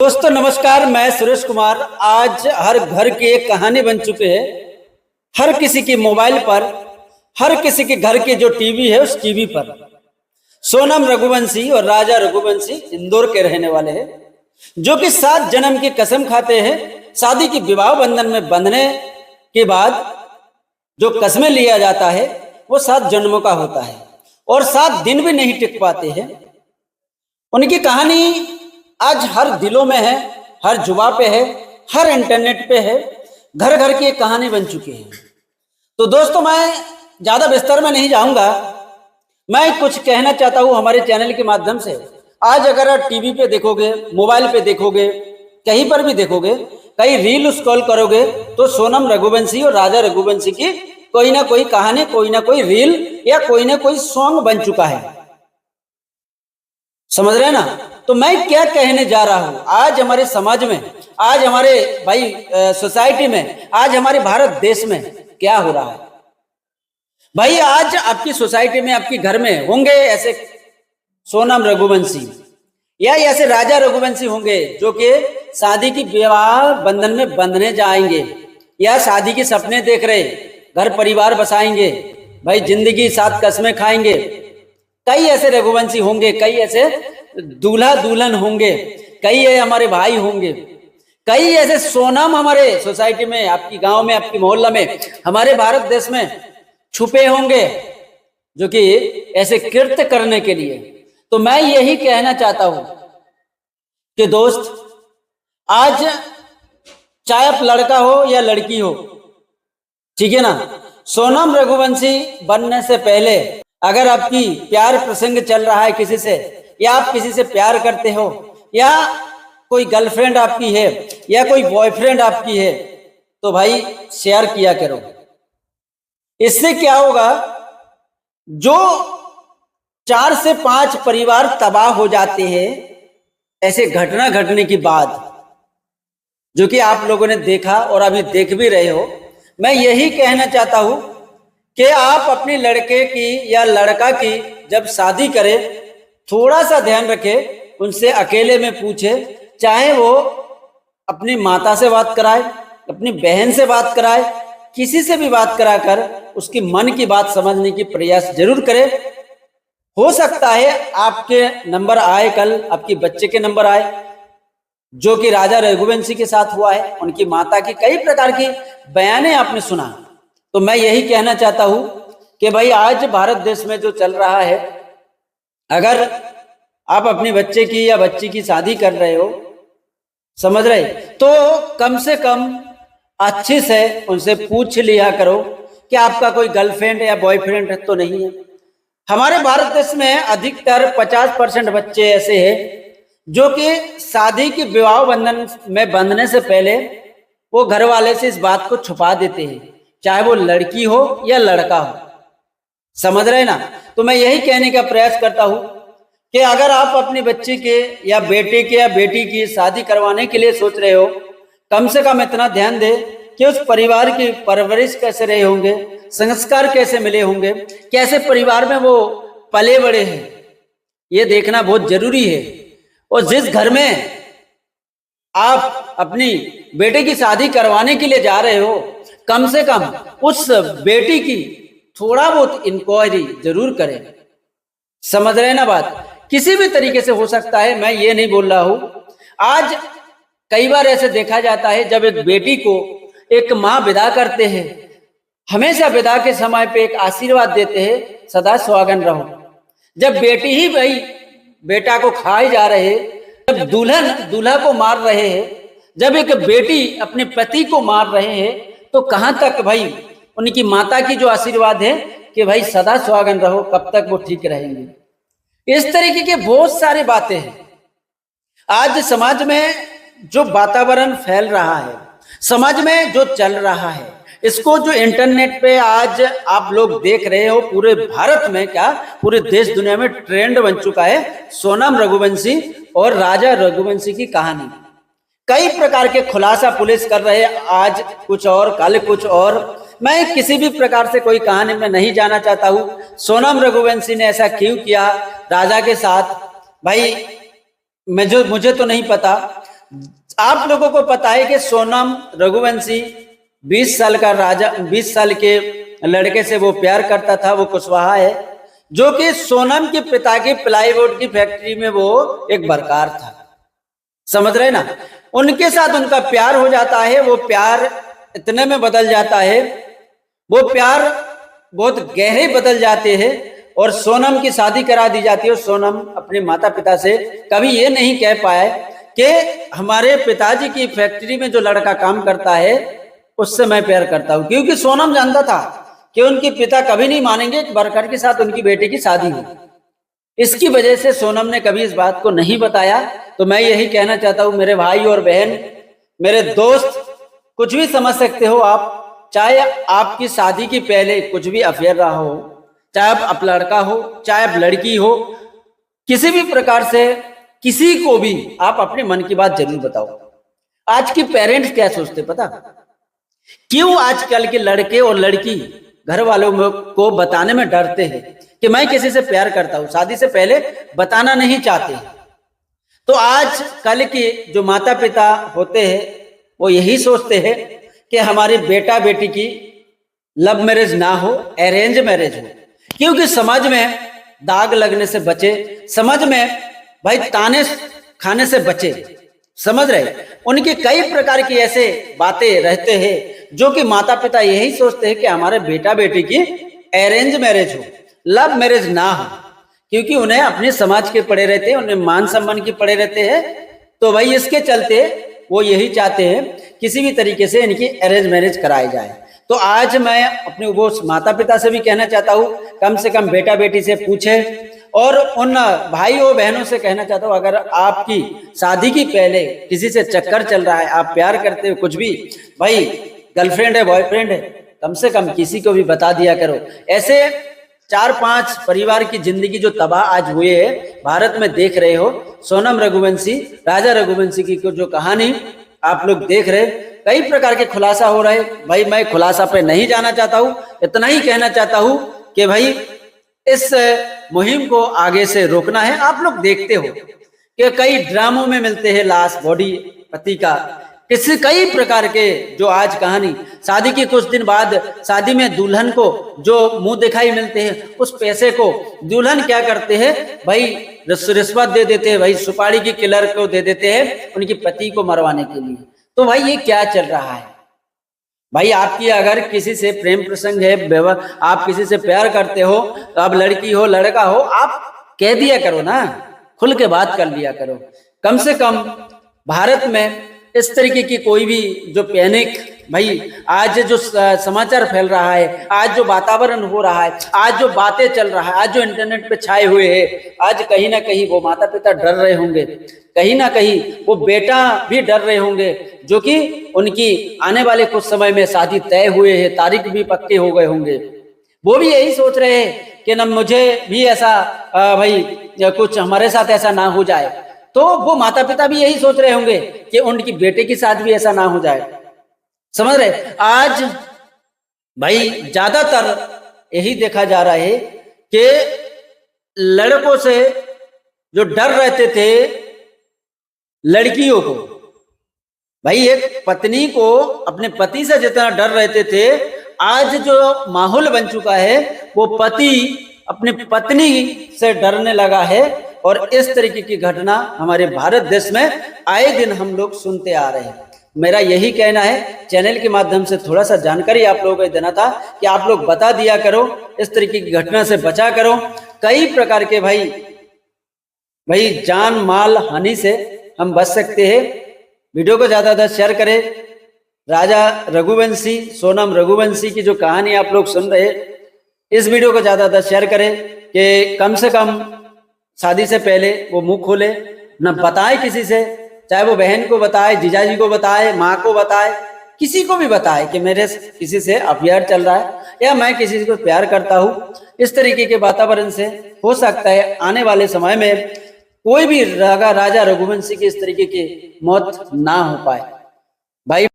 दोस्तों नमस्कार, मैं सुरेश कुमार। आज हर घर की एक कहानी बन चुके हैं। हर किसी की मोबाइल पर, हर किसी के घर की जो टीवी है उस टीवी पर सोनम रघुवंशी और राजा रघुवंशी इंदौर के रहने वाले हैं, जो कि 7 जन्म की कसम खाते हैं। शादी की विवाह बंधन में बंधने के बाद जो कसमें लिया जाता है वो 7 जन्मों का होता है और 7 दिन भी नहीं टिक पाते हैं। उनकी कहानी आज हर दिलों में है, हर जुबा पे है, हर इंटरनेट पे है। घर घर की एक कहानी बन चुकी है। तो दोस्तों मैं ज्यादा विस्तार में नहीं जाऊंगा। मैं कुछ कहना चाहता हूं हमारे चैनल के माध्यम से। आज अगर आप टीवी पे देखोगे, मोबाइल पे देखोगे, कहीं पर भी देखोगे, कहीं रील स्क्रॉल करोगे तो सोनम रघुवंशी और राजा रघुवंशी की कोई ना कोई कहानी, कोई ना कोई रील या कोई ना कोई सॉन्ग बन चुका है। समझ रहे हैं ना? तो मैं क्या कहने जा रहा हूं, आज हमारे समाज में, आज हमारे सोसाइटी में, आज हमारे भारत देश में क्या हो रहा है। भाई आज आपकी सोसाइटी में, आपके घर में होंगे ऐसे सोनम रघुवंशी या ऐसे राजा रघुवंशी होंगे जो कि शादी की विवाह बंधन में बंधने जाएंगे या शादी के सपने देख रहे, घर परिवार बसाएंगे, भाई जिंदगी साथ कसमें खाएंगे। कई ऐसे रघुवंशी होंगे, कई ऐसे दूल्हा दुल्हन होंगे, कई हमारे भाई होंगे, कई ऐसे सोनम हमारे सोसाइटी में, आपकी गांव में, आपकी मोहल्ला में, हमारे भारत देश में छुपे होंगे जो कि ऐसे कृत्य करने के लिए। तो मैं यही कहना चाहता हूं कि दोस्त, आज चाहे आप लड़का हो या लड़की हो, ठीक है ना, सोनम रघुवंशी बनने से पहले अगर आपकी प्यार प्रसंग चल रहा है किसी से, या आप किसी से प्यार करते हो, या कोई गर्लफ्रेंड आपकी है या कोई बॉयफ्रेंड आपकी है, तो भाई शेयर किया करो। इससे क्या होगा, जो 4 से 5 परिवार तबाह हो जाते हैं ऐसे घटना घटने के बाद, जो कि आप लोगों ने देखा और अभी देख भी रहे हो। मैं यही कहना चाहता हूं कि आप अपनी लड़के की या लड़का की जब शादी करें, थोड़ा सा ध्यान रखें, उनसे अकेले में पूछे, चाहे वो अपनी माता से बात कराए, अपनी बहन से बात कराए, किसी से भी बात कराकर उसकी मन की बात समझने की प्रयास जरूर करे। हो सकता है आपके नंबर आए, कल आपकी बच्चे के नंबर आए, जो कि राजा रघुवंशी के साथ हुआ है। उनकी माता की कई प्रकार की बयानें आपने सुना। तो मैं यही कहना चाहता हूं कि भाई आज भारत देश में जो चल रहा है, अगर आप अपने बच्चे की या बच्ची की शादी कर रहे हो, समझ रहे, तो कम से कम अच्छे से उनसे पूछ लिया करो कि आपका कोई गर्लफ्रेंड या बॉयफ्रेंड तो नहीं है। हमारे भारत देश में अधिकतर 50% बच्चे ऐसे हैं जो कि शादी की विवाह बंधन में बंधने से पहले वो घर वाले से इस बात को छुपा देते हैं, चाहे वो लड़की हो या लड़का हो। समझ रहे ना? तो मैं यही कहने का प्रयास करता हूं कि अगर आप अपने बच्चे के या बेटे के या बेटी की शादी करवाने के लिए सोच रहे हो, कम से कम इतना ध्यान दे कि उस परिवार की परवरिश कैसे रहे होंगे, संस्कार कैसे मिले होंगे, कैसे परिवार में वो पले बड़े हैं, ये देखना बहुत जरूरी है। और जिस घर में आप अपनी बेटे की शादी करवाने के लिए जा रहे हो, कम से कम उस बेटी की थोड़ा बहुत इंक्वायरी जरूर करें। समझ रहे ना बात? किसी भी तरीके से हो सकता है, मैं ये नहीं बोल रहा हूं। आज कई बार ऐसे देखा जाता है, जब एक बेटी को एक माँ विदा करते हैं, हमेशा विदा के समय पे एक आशीर्वाद देते हैं, सदा सुहागन रहो। जब बेटी ही भाई बेटा को खाए जा रहे, जब दुल्हन दूल्हा को मार रहे हैं, जब एक बेटी अपने पति को मार रहे हैं, तो कहां तक भाई उनकी माता की जो आशीर्वाद है कि भाई सदा सुहागन रहो, कब तक वो ठीक रहेंगे। इस तरीके के बहुत सारी बातें हैं। आज समाज में जो वातावरण फैल रहा है, समाज में जो चल रहा है, इसको जो इंटरनेट पे आज आप लोग देख रहे हो, पूरे भारत में क्या पूरे देश दुनिया में ट्रेंड बन चुका है सोनम रघुवंशी और राजा रघुवंशी की कहानी। कई प्रकार के खुलासा पुलिस कर रहे हैं, आज कुछ और, कल कुछ और। मैं किसी भी प्रकार से कोई कहानी में नहीं जाना चाहता हूं, सोनम रघुवंशी ने ऐसा क्यों किया राजा के साथ, भाई मुझे तो नहीं पता। आप लोगों को पता है कि सोनम रघुवंशी 20 साल का राजा, 20 साल के लड़के से वो प्यार करता था। वो कुशवाहा है जो कि सोनम के पिता की प्लाईवुड की फैक्ट्री में वो एक वर्कर था, समझ रहे ना। उनके साथ उनका प्यार हो जाता है। वो प्यार इतने में बदल जाता है, वो प्यार बहुत गहरे बदल जाते हैं और सोनम की शादी करा दी जाती है। और सोनम अपने माता पिता से कभी ये नहीं कह पाए कि हमारे पिताजी की फैक्ट्री में जो लड़का काम करता है उससे मैं प्यार करता हूं, क्योंकि सोनम जानता था कि उनके पिता कभी नहीं मानेंगे कि वर्कर के साथ उनकी बेटी की शादी हो। इसकी वजह से सोनम ने कभी इस बात को नहीं बताया। तो मैं यही कहना चाहता हूं मेरे भाई और बहन, मेरे दोस्त, कुछ भी समझ सकते हो आप, चाहे आपकी शादी की पहले कुछ भी अफेयर रहा हो, चाहे आप लड़का हो चाहे आप लड़की हो, किसी भी प्रकार से किसी को भी आप अपने मन की बात जरूर बताओ। आज के पेरेंट्स क्या सोचते पता, क्यों आजकल के लड़के और लड़की घर वालों को बताने में डरते हैं कि मैं किसी से प्यार करता हूं, शादी से पहले बताना नहीं चाहते। तो आज कल के जो माता पिता होते हैं वो यही सोचते हैं कि हमारे बेटा बेटी की लव मैरिज ना हो, अरेंज मैरिज हो, क्योंकि समाज में दाग लगने से बचे, समाज में भाई ताने खाने से बचे, समझ रहे। उनकी कई प्रकार की ऐसे बातें रहते हैं जो कि माता पिता यही सोचते हैं कि हमारे बेटा बेटी की अरेंज मैरिज हो, लव मैरिज ना हो, क्योंकि उन्हें अपने समाज के पड़े रहते हैं, उन्हें मान सम्मान के पड़े रहते हैं। तो भाई इसके चलते वो यही चाहते हैं किसी भी तरीके से इनकी अरेंज मैरिज कराई जाए। तो आज मैं अपने वो माता पिता से भी कहना चाहता हूँ कम से कम बेटा बेटी से पूछे, और उन भाई और बहनों से कहना चाहता हूँ अगर आपकी शादी की पहले किसी से चक्कर चल रहा है, आप प्यार करते हो, कुछ भी भाई गर्लफ्रेंड है बॉयफ्रेंड है, कम से कम किसी को भी बता दिया करो। ऐसे 4-5 परिवार की जिंदगी जो तबाह आज हुए है भारत में देख रहे हो, सोनम रघुवंशी, राजा रघुवंशी की जो कहानी आप लोग देख रहे, कई प्रकार के खुलासा हो रहे। भाई मैं खुलासा पे नहीं जाना चाहता हूं, इतना ही कहना चाहता हूं कि भाई इस मुहिम को आगे से रोकना है। आप लोग देखते हो कि कई ड्रामों में मिलते हैं लाश, बॉडी पति का, किसी कई प्रकार के जो आज कहानी, शादी के कुछ दिन बाद शादी में दुल्हन को जो मुंह दिखाई मिलते हैं, उस पैसे को दुल्हन क्या करते हैं भाई रिश्वत दे देते हैं, भाई सुपारी की किलर को दे देते हैं उनके पति को मरवाने के लिए। तो भाई ये क्या चल रहा है भाई। आपकी अगर किसी से प्रेम प्रसंग है, आप किसी से प्यार करते हो, तो आप लड़की हो लड़का हो, आप कह दिया करो ना, खुल के बात कर लिया करो। कम से कम भारत में इस तरीके की कोई भी जो पैनिक, भाई आज जो समाचार फैल रहा है, आज जो वातावरण हो रहा है, आज जो बातें चल रहा है, आज जो इंटरनेट पे छाए हुए हैं, आज कहीं ना कहीं वो माता पिता डर रहे होंगे, कहीं ना कहीं वो बेटा भी डर रहे होंगे, जो कि उनकी आने वाले कुछ समय में शादी तय हुए है, तारीख भी पक्के हो गए होंगे। वो भी यही सोच रहे हैं कि न मुझे भी ऐसा भाई कुछ हमारे साथ ऐसा ना हो जाए। तो वो माता पिता भी यही सोच रहे होंगे कि उनकी बेटे के साथ भी ऐसा ना हो जाए, समझ रहे। आज भाई ज्यादातर यही देखा जा रहा है कि लड़कों से जो डर रहते थे लड़कियों को, भाई एक पत्नी को अपने पति से जितना डर रहते थे, आज जो माहौल बन चुका है वो पति अपनी पत्नी से डरने लगा है। और इस तरीके की घटना हमारे भारत देश में आए दिन हम लोग सुनते आ रहे हैं। मेरा यही कहना है, चैनल के माध्यम से थोड़ा सा जानकारी आप लोगों को देना था कि आप लोग बता दिया करो, इस तरीके की घटना से बचा करो। कई प्रकार के भाई जान माल हानि से हम बच सकते हैं। वीडियो को ज्यादा शेयर करें। राजा रघुवंशी, सोनम रघुवंशी की जो कहानी आप लोग सुन रहे, इस वीडियो को ज्यादा शेयर करें कि कम से कम शादी से पहले वो मुंह खोले, न बताए किसी से, चाहे वो बहन को बताए, जीजाजी को बताए, माँ को बताए, किसी को भी बताए कि मेरे किसी से अफेयर चल रहा है या मैं किसी को प्यार करता हूँ। इस तरीके के वातावरण से हो सकता है आने वाले समय में कोई भी राजा रघुवंशी की इस तरीके की मौत ना हो पाए। भाई